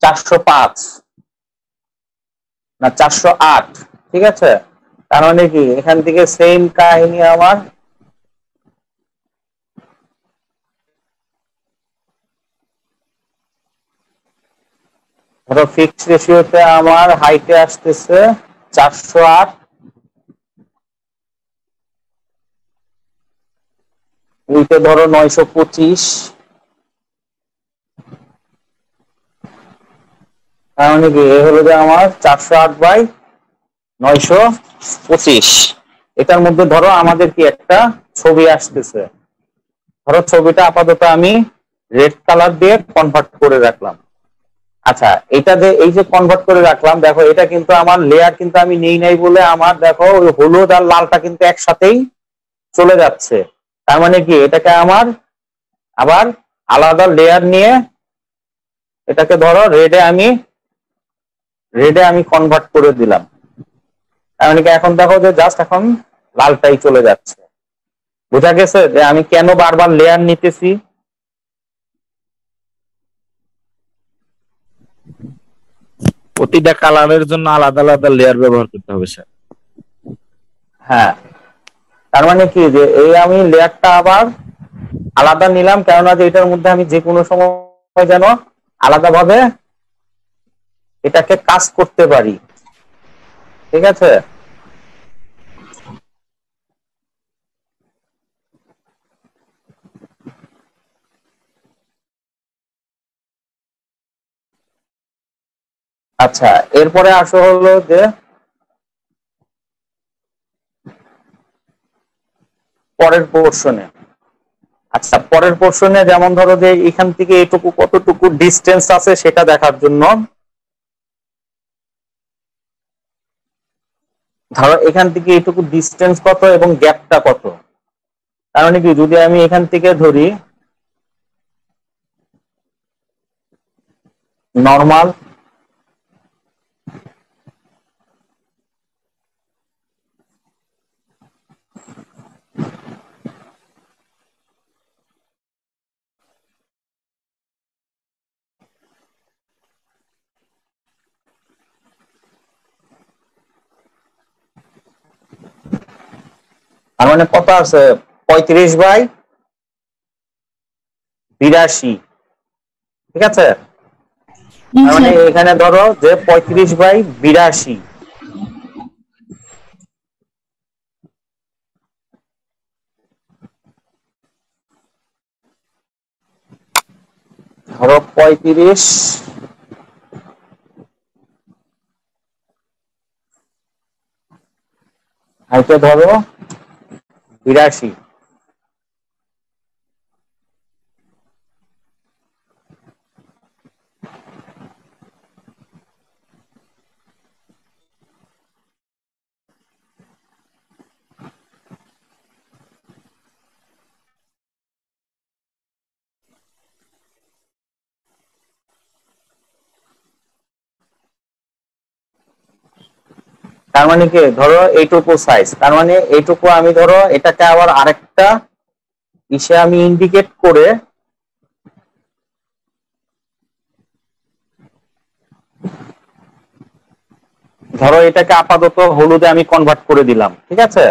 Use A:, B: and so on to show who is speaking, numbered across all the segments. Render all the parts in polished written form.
A: 405 না 408, ঠিক আছে। তার মানে কি এখান থেকে সেম কাহিনী আমার ধরো ফিক্সড রেশিওতে আমার হাইটে আসতেছে 408, উইতে ধরো 925, তার মানে কি এ হলো যে আমার 408/925। এটার মধ্যে ধরো আমাদের কি একটা ছবি আসতেছে, ধরো ছবিটা আপাতত আমি রেড কালার দিয়ে কনভার্ট করে রাখলাম। আচ্ছা, এটা যে এই যে কনভার্ট করে রাখলাম, দেখো এটা কিন্তু আমার লেয়ার কিন্তু আমি নেই নাই বলে আমার দেখো ওই হলুদ আর লালটা কিন্তু একসাথেই চলে যাচ্ছে। তার মানে কি এটাকে আমার আবার আলাদা লেয়ার নিয়ে এটাকে ধরো রেডে আমি কনভার্ট করে দিলাম। তার মানে কি এখন দেখো যে জাস্ট এখন লালটাই চলে যাচ্ছে। বোঝা গেছে যে আমি কেন বারবার লেয়ার নিতেছি?
B: প্রতিটা কালারের জন্য আলাদা আলাদা লেয়ার ব্যবহার করতে হবে স্যার।
A: হ্যাঁ, তার মানে কি যে এই আমি লেয়ারটা আবার আলাদা নিলাম, কেননা যে এটার মধ্যে আমি যে কোনো সময় যেন আলাদাভাবে এটাকে কাজ করতে পারি, ঠিক আছে। আচ্ছা, এরপরে আসো হলো যে পরের পোর্শনে। আচ্ছা, পরের পোর্শনে যেমন ধরো যে এখান থেকে এটুকু কতটুকু ডিস্টেন্স আছে সেটা দেখার জন্য ধরো এখান থেকে এটুকু ডিস্টেন্স কত এবং গ্যাপটা কত। তার মানে কি যদি আমি এখান থেকে ধরি নর্মাল, তার মানে কত আছে 35/82, ঠিক আছে। তার মানে এখানে ধরো যে 35/82, ধরো 35 হাইটে ধরো 82। তার মানে কি ধরো এইটুকু সাইজ, তার মানে এইটুকু আমি ধরো এটাকে আবার আরেকটা ইসে আমি ইন্ডিকেট করে ধরো এটাকে আপাতত হলুদে আমি কনভার্ট করে দিলাম, ঠিক আছে।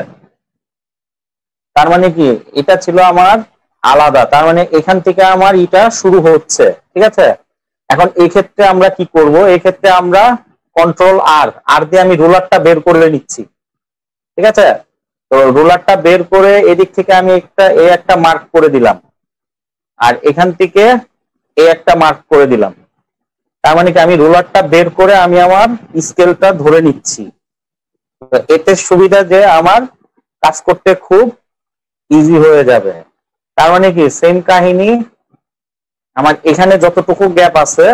A: তার মানে কি এটা ছিল আমার আলাদা, তার মানে এখান থেকে আমার এটা শুরু হচ্ছে, ঠিক আছে। এখন এই ক্ষেত্রে আমরা কি করব, এই ক্ষেত্রে আমরা কন্ট্রোল আর দিয়ে আমি রুলারটা বের করে নিচ্ছি, ঠিক আছে। তো রুলারটা বের করে এদিক থেকে আমি একটা মার্ক করে দিলাম, আর এখান থেকে একটা মার্ক করে দিলাম। তার মানে কি আমি রুলারটা বের করে আমি আমার স্কেলটা ধরে নিচ্ছি। এতে সুবিধা যে আমার কাজ করতে খুব ইজি হয়ে যাবে। তার মানে কি সেম কাহিনী, আমার এখানে যতটুকু গ্যাপ আছে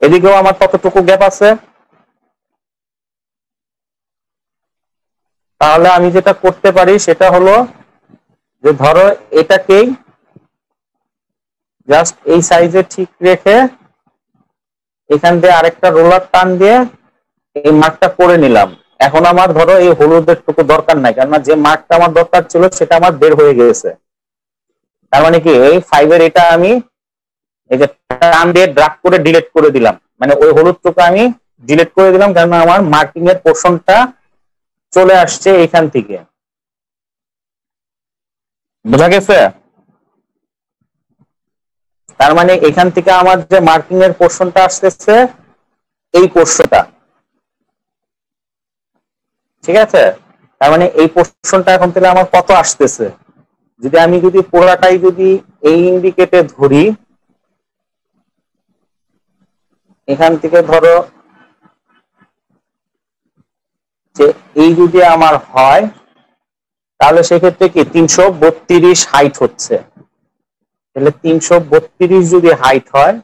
A: এদিকেও আমার ততটুকু গ্যাপ আছে। তাহলে আমি যেটা করতে পারি সেটা হলো যে ধরো এটাকেই জাস্ট এই সাইজে ঠিক রেখে এখান দিয়ে আরেকটা রোলার টান দিয়ে এই মার্কটা করে নিলাম। এখন আমার ধরো এই হলুদের টুকু দরকার নাই, কেননা যে মার্কটা আমার দরকার ছিল সেটা আমার বের হয়ে গেছে। তার মানে কি এই 5 এর এটা আমি এই যে টান দিয়ে ড্রাগ করে ডিলিট করে দিলাম, মানে ওই হলুদটুকু আমি ডিলিট করে দিলাম, কারণ আমার মার্কিং এর পোর্শনটা চলে আসছে এখান থেকে। বোঝা গেছে? তার মানে এখান থেকে আমার যে মার্কিং এর পোর্শনটা আসতেছে এই পোর্শনটা, ঠিক আছে? তার মানে এই পোর্শনটা এখন থেকে আমার কত আসতেছে, যদি আমি পুরাটাই যদি এই ইন্ডিকেটে ধরি, এখান থেকে ধরো যে এই যদি আমার হয়, তাহলে সেক্ষেত্রে কি 332 হাইট হচ্ছে। তাহলে 332 যদি হাইট হয়,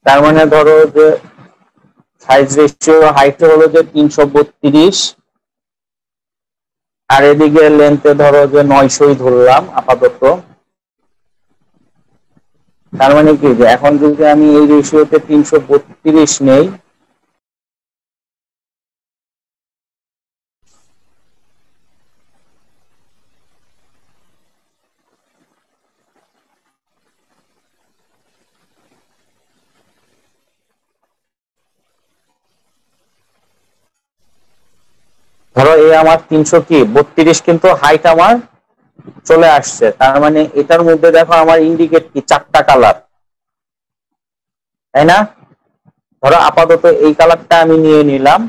A: তার মানে ধরো যে সাইজ রেশিও হাইট হলো যে 332, আর এদিকে লেন্থে ধরো যে 900 ধরলাম আপাতত। তার মানে কি যে এখন যদি আমি এই রেশিওতে 332 নেই, ধরো এই আমার 332 কিন্তু হাইট আমার চলে আসছে। তার মানে এটার মধ্যে দেখো আমার ইন্ডিকেট কি 4টা কালার, তাই না? ধরো আপাতত এই কালারটা আমি নিয়ে নিলাম,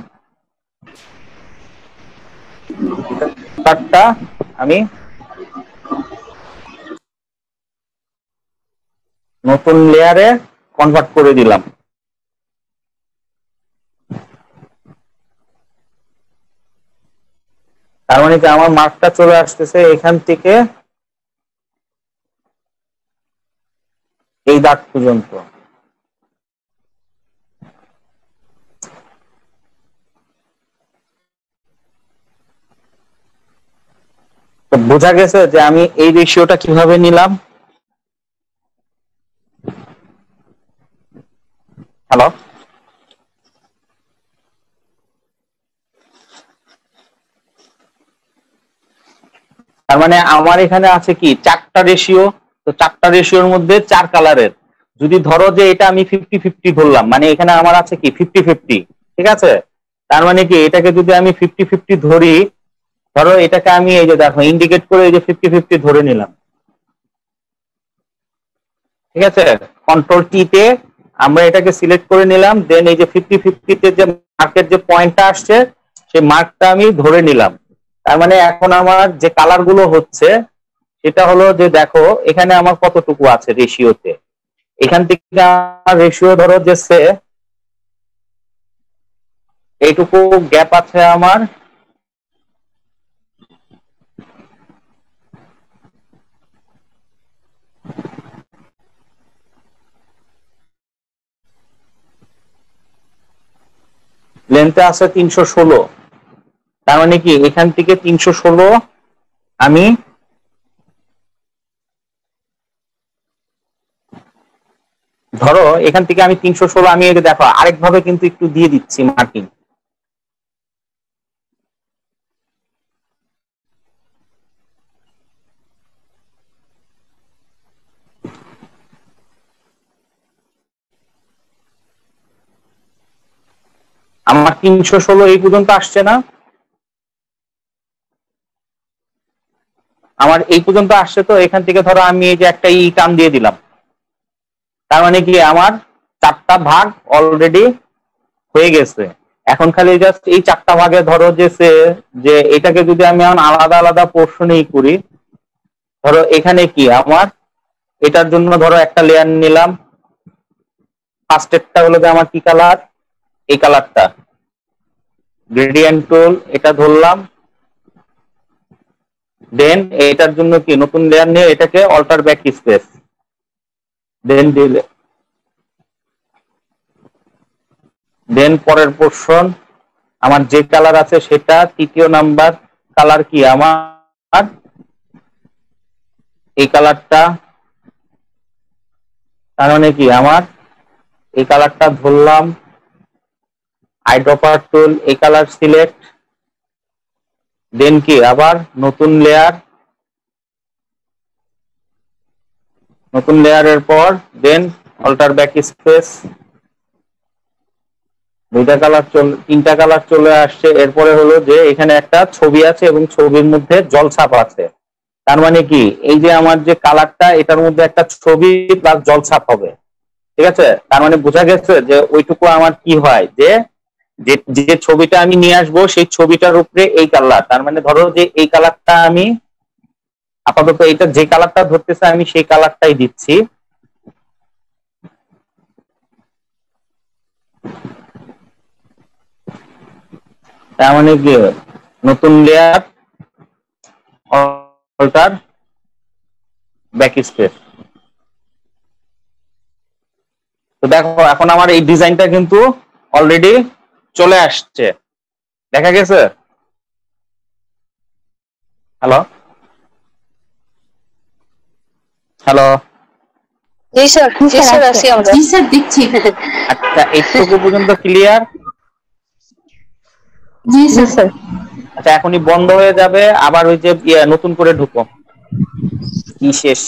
A: কালারটা আমি নতুন লেয়ারে কনভার্ট করে দিলাম। তার মানে কি আমার মার্কটা চলে আসতেছে এখান থেকে এই দাগ পর্যন্ত। তো বোঝা গেছে যে আমি এই রেশিওটা কিভাবে নিলাম। হ্যালো, তার মানে আমার এখানে আছে কি 4টা রেশিও। তো 4টা রেশিওর মধ্যে 4 কালারের, যদি ধরো যে এটা আমি 50-50 ধরলাম, মানে এখানে আমার আছে কি 50-50, ঠিক আছে? তার মানে কি এটাকে যদি আমি 50-50 ধরি, ধরো এটাকে আমি এই যে দেখো ইন্ডিকেট করে এই যে 50-50 ধরে নিলাম, ঠিক আছে? কন্ট্রোল টি তে আমরা এটাকে সিলেক্ট করে নিলাম, দেন এই যে 50-50 তে যে মার্কের যে পয়েন্টটা আসছে সেই মার্কটা আমি ধরে নিলাম। তার মানে এখন আমার যে কালার গুলো হচ্ছে সেটা হলো যে দেখো এখানে আমার কতটুকু আছে রেশিওতে, এখান থেকে আমার রেশিও ধরো যে এইটুকু গ্যাপ আছে আমার, লেন্থে আছে 316। তার মানে কি এখান থেকে 316 আমি ধরো এখান থেকে আমি 316 আমি এটা দেখো আরেকভাবে কিন্তু একটু দিয়ে দিচ্ছি মার্কিং। আমার 316 এই পর্যন্ত আসছে না, আমার এই পর্যন্ত আসছে। তো এখান থেকে ধরো আমি এই যে একটা টান দিয়ে দিলাম, তার মানে কি আমার 4টা ভাগ অলরেডি হয়ে গেছে। এখন খালি জাস্ট এই 4টা ভাগে ধরো যে এটাকে যদি আমি এখন আলাদা আলাদা পোর্শনেই করি, ধরো এখানে কি আমার এটার জন্য ধরো একটা লেয়ার নিলাম, ফার্স্টেরটা হলো যে আমার কি কালার, এই কালারটা, গ্রেডিয়েন্ট টুল এটা ধরলাম, দেন এটার জন্য কি নতুন লেয়ার নিয়ে এটাকে অল্টার ব্যাক স্পেস, দেন পরের পোর্শন আমার যে কালার আছে সেটা, তৃতীয় নাম্বার কালার কি আমার এই কালারটা, তার মানে কি আমার এই কালারটা ধরলাম, আইড্রপার টুল, এই কালার সিলেক্ট, দেন কি আবার নতুন লেয়ার, নতুন লেয়ারের পর দেন অল্টার ব্যাক স্পেস, তিনটা কালার চলে আসছে। এরপরে হলো যে এখানে একটা ছবি আছে এবং ছবির মধ্যে জলছাপ আছে। তার মানে কি এই যে আমার যে কালারটা, এটার মধ্যে একটা ছবি প্লাস জলছাপ হবে, ঠিক আছে? তার মানে বোঝা গেছে যে ওইটুকু আমার কি হয়, যে যে ছবিটা আমি নিয়ে আসবো সেই ছবিটার উপরে এই কালার। তার মানে ধরো যে এই কালারটা আমি আপাতত এটা যে কালারটা ধরতেছে আমি সেই কালারটাই দিচ্ছি। তার মানে কি নতুন লেয়ার, অল্টার ব্যাক স্পেস। তো দেখো এখন আমার এই ডিজাইনটা কিন্তু অলরেডি চলে আসছে, দেখা গেছে? হ্যালো হ্যালো
C: জি স্যার, জি স্যার, আছি আমরা।
D: জি স্যার, দেখছি।
A: আচ্ছা, এইটুকু পর্যন্ত ক্লিয়ার?
D: জি স্যার।
A: আচ্ছা, এখনই বন্ধ হয়ে যাবে, আবার ওই যে নতুন করে ঢুকো। কি শেষ।